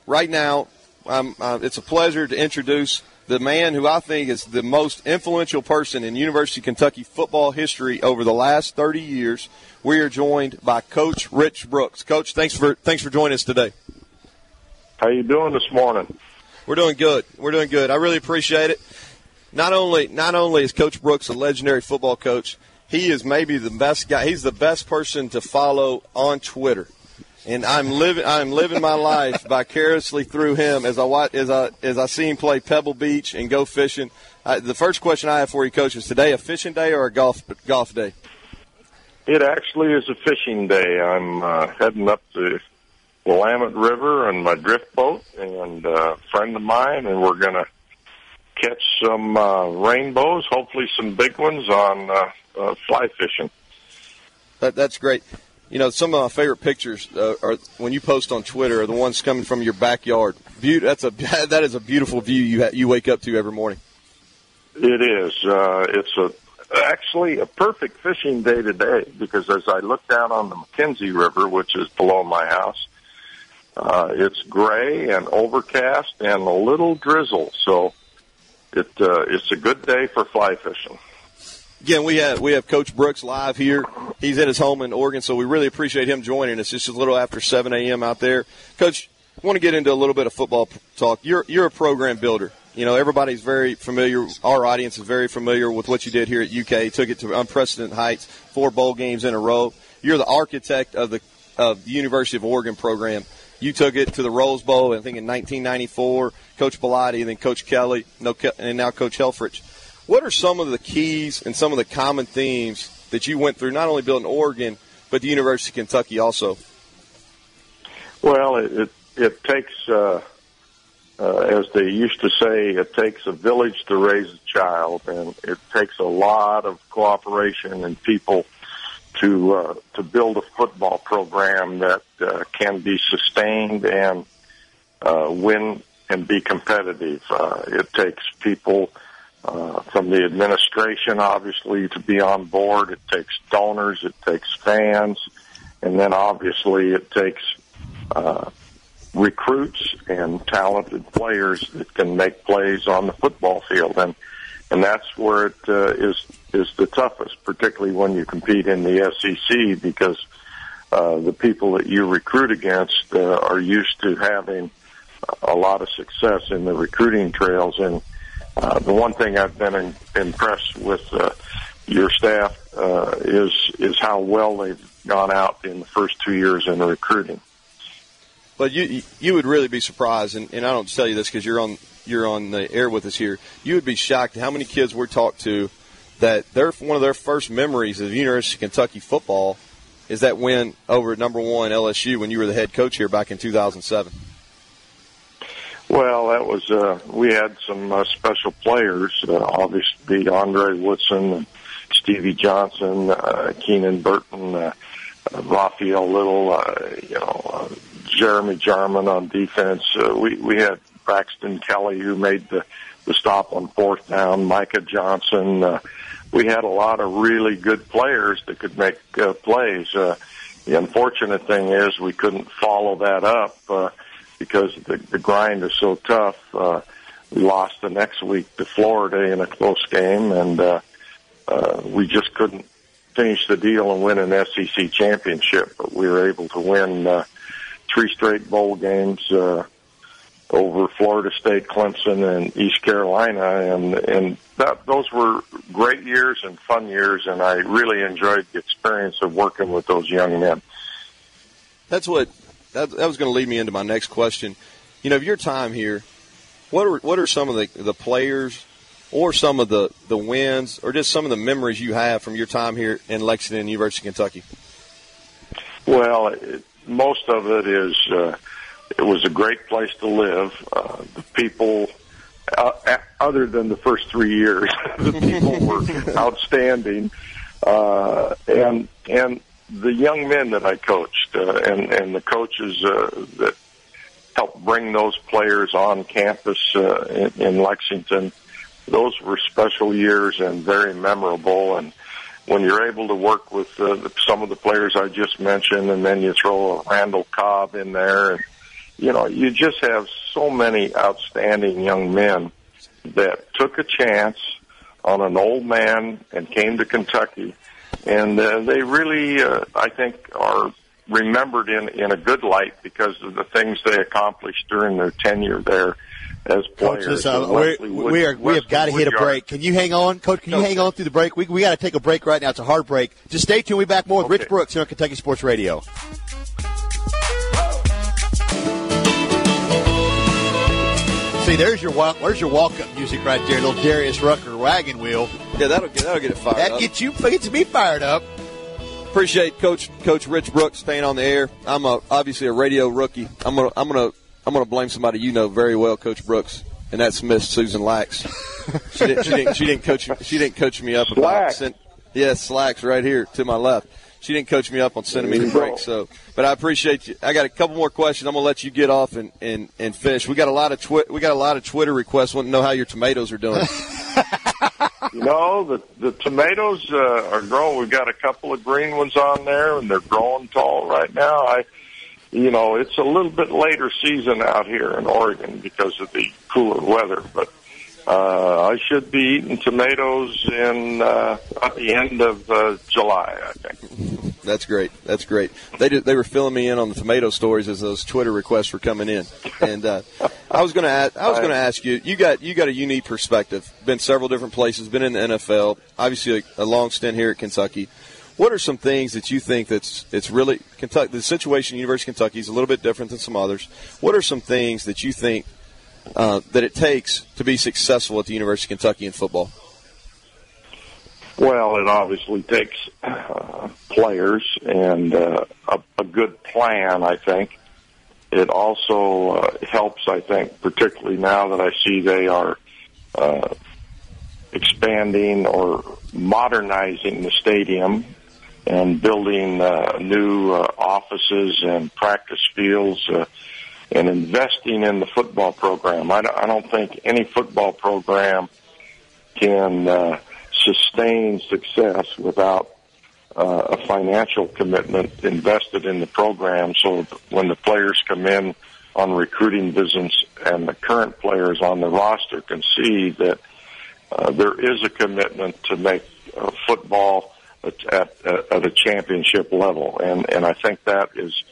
right now, it's a pleasure to introduce the man who I think is the most influential person in University of Kentucky football history over the last 30 years. We are joined by Coach Rich Brooks. Coach, thanks for joining us today. How you doing this morning? We're doing good. I really appreciate it. Not only is Coach Brooks a legendary football coach, he is maybe the best guy. He's the best person to follow on Twitter. And I'm living my life vicariously through him as I see him play Pebble Beach and go fishing. The first question I have for you, Coach, is today a fishing day or a golf day? It actually is a fishing day. I'm heading up the Willamette River on my drift boat and a friend of mine, and we're going to catch some rainbows, hopefully some big ones on fly fishing. That's great. You know, some of my favorite pictures are when you post on Twitter are the ones coming from your backyard. That is a beautiful view you wake up to every morning. It is. It's actually a perfect fishing day today because as I look down on the McKenzie River, which is below my house, it's gray and overcast and a little drizzle. So it's a good day for fly fishing. Again, we have Coach Brooks live here. He's at his home in Oregon, so we really appreciate him joining us. It's just a little after 7 a.m. out there. Coach, I want to get into a little bit of football talk. You're a program builder. You know, everybody's very familiar. Our audience is very familiar with what you did here at UK. Took it to unprecedented heights, 4 bowl games in a row. You're the architect of the University of Oregon program. You took it to the Rose Bowl, I think, in 1994. Coach Bellotti, and then Coach Kelly, and now Coach Helfrich. What are some of the keys and some of the common themes that you went through, not only building Oregon, but the University of Kentucky also? Well, it takes, as they used to say, it takes a village to raise a child, and it takes a lot of cooperation and people to build a football program that can be sustained and win and be competitive. It takes people from the administration, obviously, to be on board. It takes donors. It takes fans. And then, obviously, it takes recruits and talented players that can make plays on the football field. And that's where it is the toughest, particularly when you compete in the SEC, because the people that you recruit against are used to having a lot of success in the recruiting trails. And the one thing I've been impressed with your staff is how well they've gone out in the first 2 years in recruiting. But you would really be surprised, and I don't tell you this because you're on the air with us here. You would be shocked at how many kids we're talked to that one of their first memories of University of Kentucky football is that win over number 1 LSU when you were the head coach here back in 2007. Well, that was we had some special players, obviously Andre Woodson, Stevie Johnson, Keenan Burton, Raphael Little, Jeremy Jarman on defense. We had Braxton Kelly, who made the stop on 4th down, Micah Johnson. We had a lot of really good players that could make plays. The unfortunate thing is we couldn't follow that up because the grind is so tough. We lost the next week to Florida in a close game, and we just couldn't finish the deal and win an SEC championship. But we were able to win 3 straight bowl games over Florida State, Clemson, and East Carolina, and those were great years and fun years, and I really enjoyed the experience of working with those young men. That was going to lead me into my next question. You know, of your time here, what are some of the players or some of the wins or just some of the memories you have from your time here in Lexington, University of Kentucky? Well, most of it is it was a great place to live. The people, other than the first 3 years, the people were outstanding. And the young men that I coached and the coaches that helped bring those players on campus in Lexington, those were special years and very memorable. And when you're able to work with some of the players I just mentioned, and then you throw a Randall Cobb in there, you just have so many outstanding young men that took a chance on an old man and came to Kentucky. And they really, I think, are remembered in a good light because of the things they accomplished during their tenure there as players. Coach, we have got to hit a break. Can you hang on, Coach? Can you hang on through the break? We got to take a break right now. It's a hard break. Just stay tuned. We'll be back more with Rich Brooks here on Kentucky Sports Radio. See, there's your walk-up music right there, little Darius Rucker wagon wheel. Yeah, that'll get it fired up. That gets me fired up. Appreciate Coach Rich Brooks staying on the air. I'm obviously a radio rookie. I'm gonna blame somebody you know very well, Coach Brooks, and that's Miss Susan Lax. She didn't coach me up about Slacks right here to my left. She didn't coach me up on sending me to break. So, but I appreciate you. I got a couple more questions. I'm gonna let you get off and fish. We got a lot of Twitter requests. Want to know how your tomatoes are doing. The tomatoes are growing. We've got a couple of green ones on there, and they're growing tall right now. It's a little bit later season out here in Oregon because of the cooler weather, but I should be eating tomatoes at the end of July, I think. That's great. They were filling me in on the tomato stories as those Twitter requests were coming in, and I was going to ask you. You got a unique perspective. Been several different places. Been in the NFL. Obviously, a long stint here at Kentucky. What are some things that you think it's really Kentucky? The situation at University of Kentucky is a little bit different than some others. What are some things that you think that it takes to be successful at the University of Kentucky in football? Well, it obviously takes players and a good plan, I think. It also helps, I think, particularly now that I see they are expanding or modernizing the stadium and building new offices and practice fields and investing in the football program. I don't think any football program can sustain success without a financial commitment invested in the program, so when the players come in on recruiting visits and the current players on the roster can see that there is a commitment to make football at a championship level, and I think that is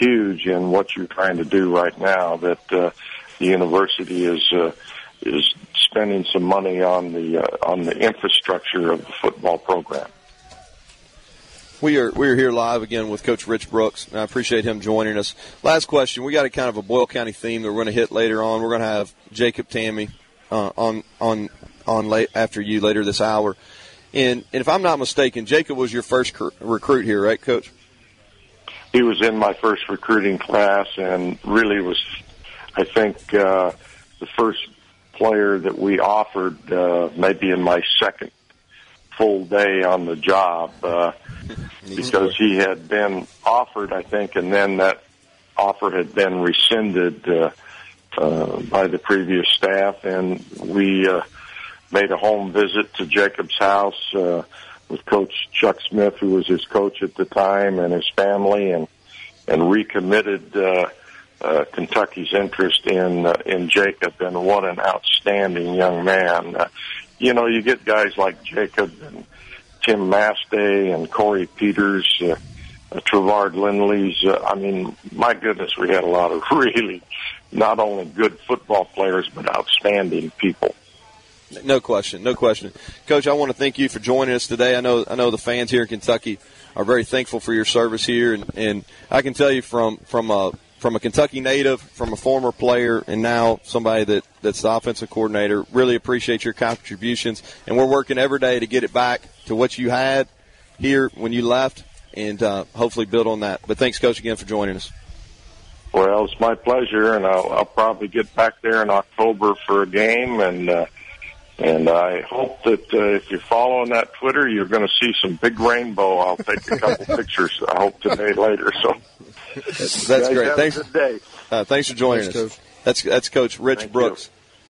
huge in what you're trying to do right now. That the university is spending some money on the infrastructure of the football program. We are here live again with Coach Rich Brooks, and I appreciate him joining us. Last question. We got a kind of a Boyle County theme that we're going to hit later on. We're going to have Jacob Tammy on late after you later this hour. And if I'm not mistaken, Jacob was your first recruit here, right, Coach? He was in my first recruiting class and really was, I think, the first player that we offered maybe in my second full day on the job because he had been offered, I think, and then that offer had been rescinded by the previous staff, and we made a home visit to Jacob's house with Coach Chuck Smith, who was his coach at the time, and his family, and recommitted Kentucky's interest in Jacob, and what an outstanding young man. You get guys like Jacob and Tim Mastay and Corey Peters, Trevard Lindley's. My goodness, we had a lot of really not only good football players, but outstanding people. No question. Coach, I want to thank you for joining us today. I know the fans here in Kentucky are very thankful for your service here, and I can tell you from a Kentucky native, from a former player, and now somebody that's the offensive coordinator, really appreciate your contributions, and we're working every day to get it back to what you had here when you left, and hopefully build on that. But thanks, Coach, again for joining us. Well, it's my pleasure, and I'll probably get back there in October for a game, and I hope that if you're following that Twitter, you're going to see some big rainbow. I'll take a couple pictures, I hope, today later. So that's great. Thanks. Have a good day. Thanks for joining us. Coach. That's Coach Rich Brooks.